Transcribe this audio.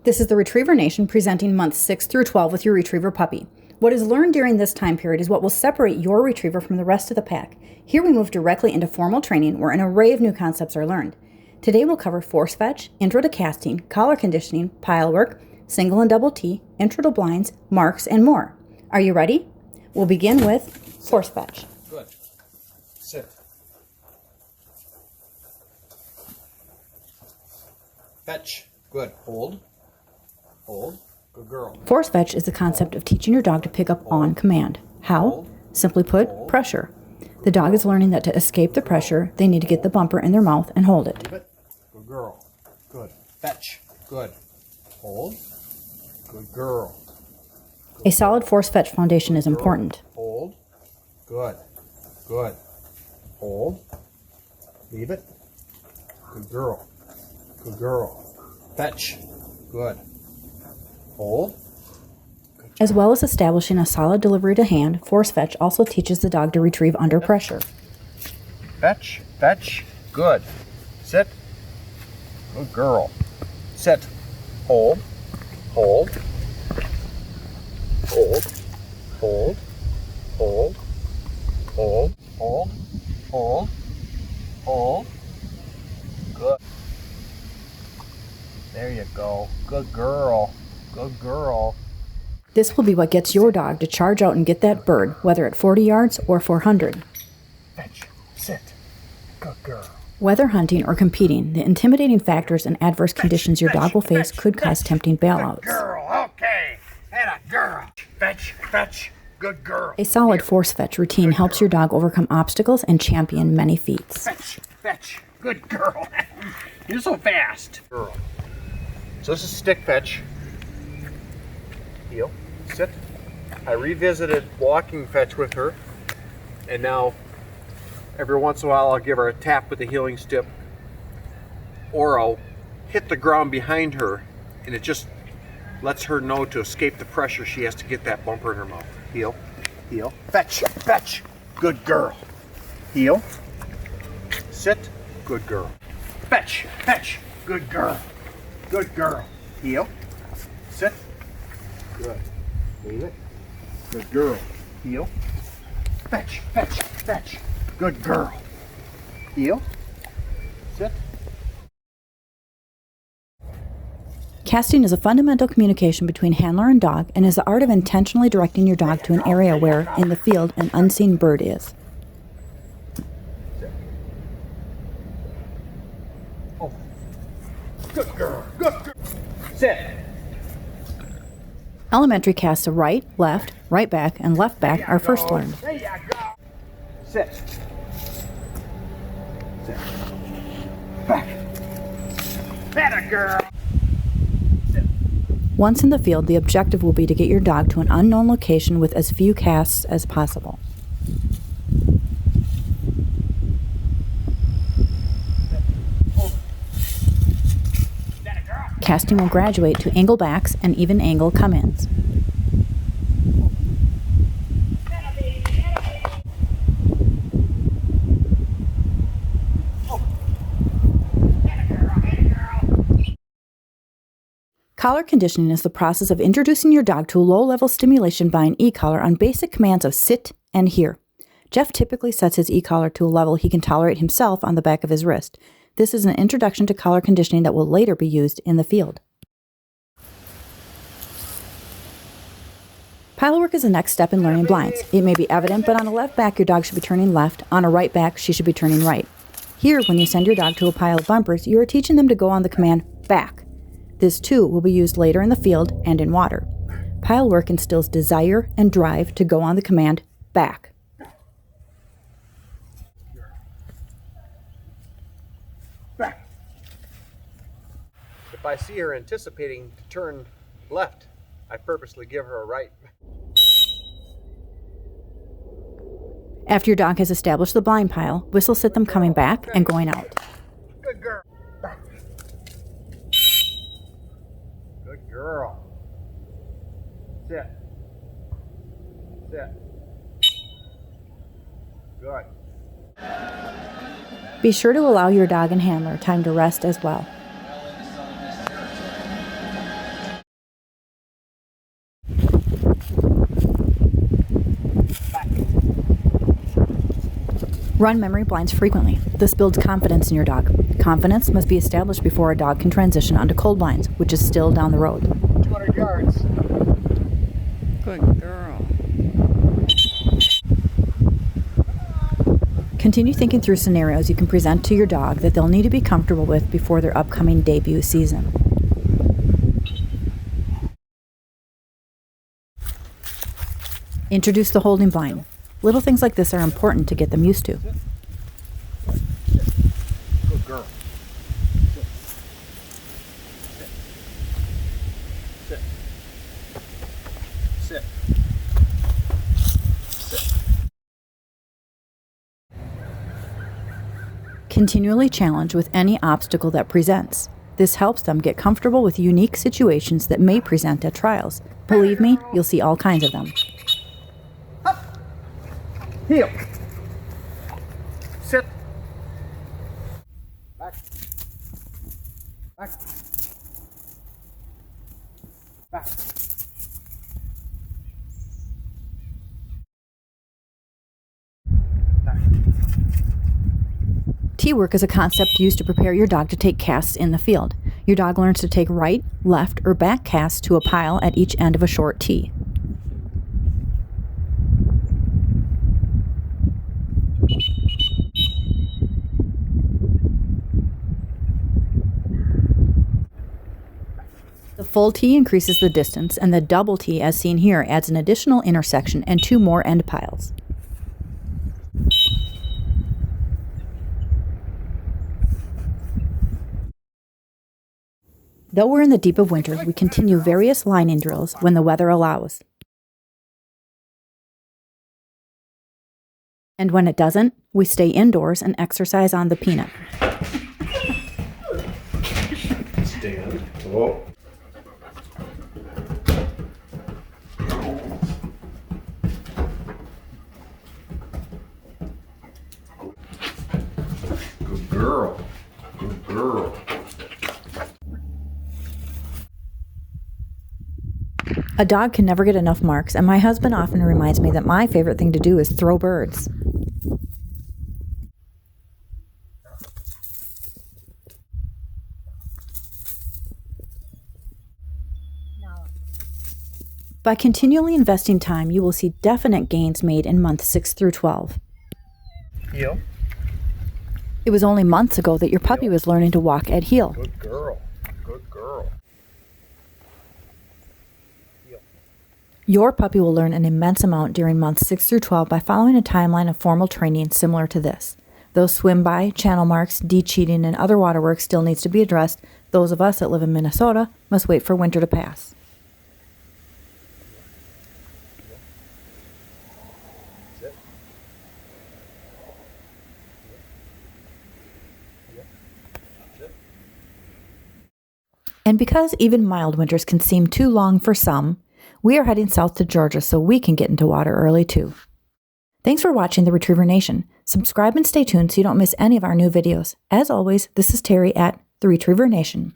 This is the Retriever Nation presenting months 6 through 12 with your Retriever puppy. What is learned during this time period is what will separate your Retriever from the rest of the pack. Here we move directly into formal training where an array of new concepts are learned. Today we'll cover force fetch, intro to casting, collar conditioning, pile work, single and double T, intro to blinds, marks, and more. Are you ready? We'll begin with force fetch. Good. Sit. Fetch. Good. Hold. Hold. Good girl. Force fetch is the concept of teaching your dog to pick up on command. How? Simply put, pressure. The dog is learning that to escape the pressure, they need to get the bumper in their mouth and hold it. Good girl. Good. Fetch. Good. Hold. Good girl. A solid force fetch foundation is important. Hold. Good. Good. Hold. Leave it. Good girl. Good girl. Fetch. Good. Hold. As well as establishing a solid delivery to hand, force fetch also teaches the dog to retrieve under pressure. Fetch. Fetch. Good. Sit. Good girl. Sit. Hold. Hold. Hold. Hold. Hold. Hold. Hold. Hold. Hold. Good. There you go. Good girl. Good girl. This will be what gets your dog to charge out and get that bird, whether at 40 yards or 400. Fetch. Sit. Good girl. Whether hunting or competing, the intimidating factors and adverse conditions your dog will face could cause tempting bailouts. Good girl. Okay. And a girl. Fetch. Fetch. Good girl. A solid force fetch routine helps your dog overcome obstacles and champion many feats. Fetch. Fetch. Good girl. You're so fast. Girl. So this is stick fetch. Heel. Sit. I revisited walking fetch with her, and now every once in a while I'll give her a tap with the heeling stick, or I'll hit the ground behind her, and it just lets her know to escape the pressure she has to get that bumper in her mouth. Heel. Heel. Fetch. Fetch. Good girl. Heel. Sit. Good girl. Fetch. Fetch. Good girl. Good girl. Heel. Sit. Good. Leave it. Good girl. Heel. Fetch. Fetch. Fetch. Good girl. Heel. Sit. Casting is a fundamental communication between handler and dog and is the art of intentionally directing your dog to an area where, in the field, an unseen bird is. Sit. Oh. Good girl. Good girl. Sit. Elementary casts of right, left, right back, and left back are first learned. There you go. Sit. Sit. Back. Better girl. Sit. Once in the field, the objective will be to get your dog to an unknown location with as few casts as possible. Casting will graduate to angle backs and even angle come-ins. Collar conditioning is the process of introducing your dog to a low-level stimulation by an e-collar on basic commands of sit and here. Jeff typically sets his e-collar to a level he can tolerate himself on the back of his wrist. This is an introduction to collar conditioning that will later be used in the field. Pile work is the next step in learning blinds. It may be evident, but on a left back, your dog should be turning left. On a right back, she should be turning right. Here, when you send your dog to a pile of bumpers, you are teaching them to go on the command back. This, too, will be used later in the field and in water. Pile work instills desire and drive to go on the command back. Back. If I see her anticipating to turn left, I purposely give her a right. After your dog has established the blind pile, whistle sit them coming back and going out. Good girl. Back. Good girl. Sit. Sit. Good. Be sure to allow your dog and handler time to rest as well. Back. Run memory blinds frequently. This builds confidence in your dog. Confidence must be established before a dog can transition onto cold blinds, which is still down the road. 200 yards. Good girl. Continue thinking through scenarios you can present to your dog that they'll need to be comfortable with before their upcoming debut season. Introduce the holding blind. Little things like this are important to get them used to. Good girl. Sit. Sit. Sit. Sit. Continually challenge with any obstacle that presents. This helps them get comfortable with unique situations that may present at trials. Believe me, you'll see all kinds of them. Heel. Sit. Back. Back. Back. Back. T-work is a concept used to prepare your dog to take casts in the field. Your dog learns to take right, left, or back casts to a pile at each end of a short tee. The full tee increases the distance, and the double tee, as seen here, adds an additional intersection and 2 more end piles. Though we're in the deep of winter, we continue various line-in drills when the weather allows. And when it doesn't, we stay indoors and exercise on the peanut. Stand. Whoa. Good girl. Good girl. A dog can never get enough marks, and my husband often reminds me that my favorite thing to do is throw birds. By continually investing time, you will see definite gains made in months 6 through 12. Heel. It was only months ago that your puppy was learning to walk at heel. Good girl. Good girl. Heel. Your puppy will learn an immense amount during months 6 through 12 by following a timeline of formal training similar to this. Though swim-by, channel marks, de-cheating, and other waterwork still needs to be addressed, those of us that live in Minnesota must wait for winter to pass. Sit. Sit. And because even mild winters can seem too long for some, we are heading south to Georgia so we can get into water early too. Thanks for watching The Retriever Nation. Subscribe and stay tuned so you don't miss any of our new videos. As always, this is Terry at The Retriever Nation.